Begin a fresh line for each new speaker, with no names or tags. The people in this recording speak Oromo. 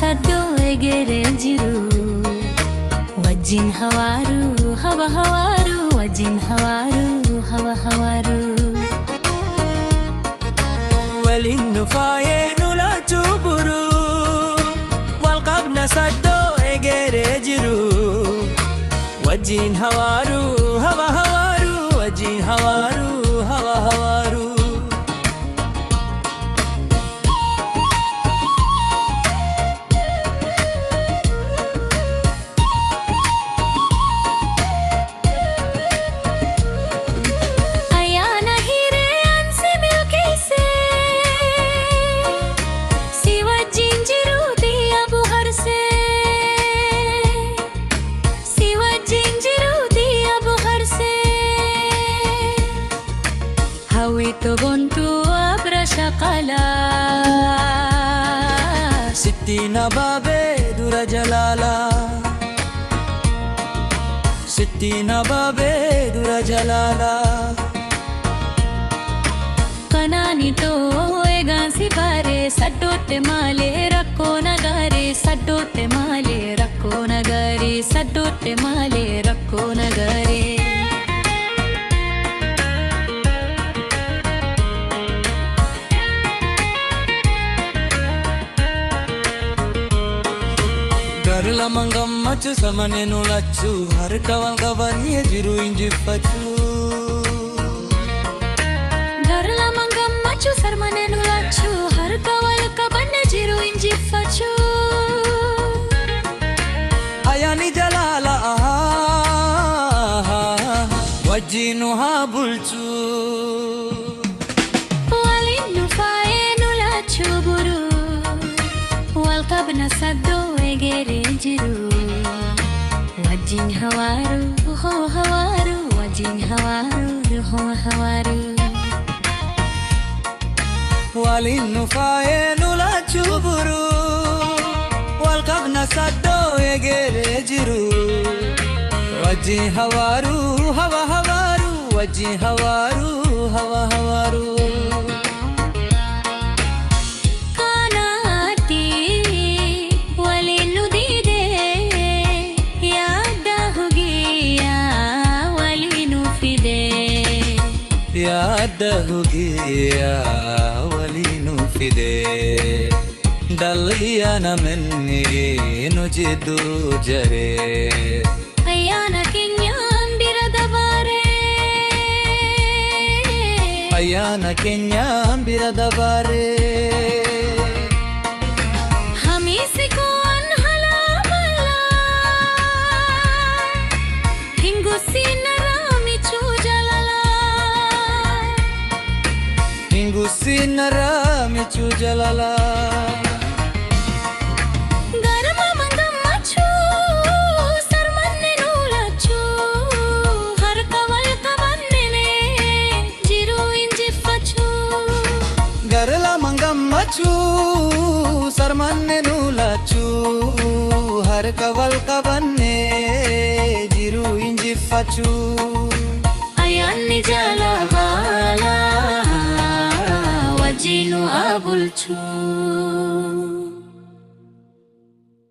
saddoo egeree jiru wajjin hawaaru hawa hawaaru wajjin hawaaru hawa hawaaru
waliin nu faayee nu laachuu buru wal qabna saddoo egeree jiru wajjin hawaaru hawa hawaaru wajjin hawaaru hawa hawaaru
هويت بنتو أبرا شقلا
ستين بابي دور جلالا ستين بابي دور جلالا
कनानी तो होएगा सिपारे सड्डोते माले रखो नगारे सड्डोते माले रखो नगारे सड्डोते माले रखो नगारे
Garla mangammachu samane nulachu har kawal kawani jiru injipachu
Garla mangammachu samane nulachu har kawal kawani jiru injipachu
ayani jalala wajinu habulchu
walinu fae nulachu buru wal kabna saddo egeree jiru wajjin hawaaru ho hawaaru wajjin hawaaru ho hawaaru
waliin nu faayee nu laachuu buru wal qabna saddoo egeree jiru wajjin hawaaru hawa hawaaru wajjin hawaaru hawa hawaaru याद होगिया वलीनु फिदे डलिया न मन्नी नुजिदु जरे
अयाना केन्यां बिरदबारे
अयाना केन्यां बिरदबारे
हमीसे को अनहला मल्ला हिंगुसी नरामी चूजलला
Hingusi narami chujalala
Garma mangammachu sarmanne nulachu har kawal kavanne jiru injifachu
Garla mangammachu sarmanne nulachu har kawal kavanne jiru injifachu
ayanni jalahala wajinu abulchu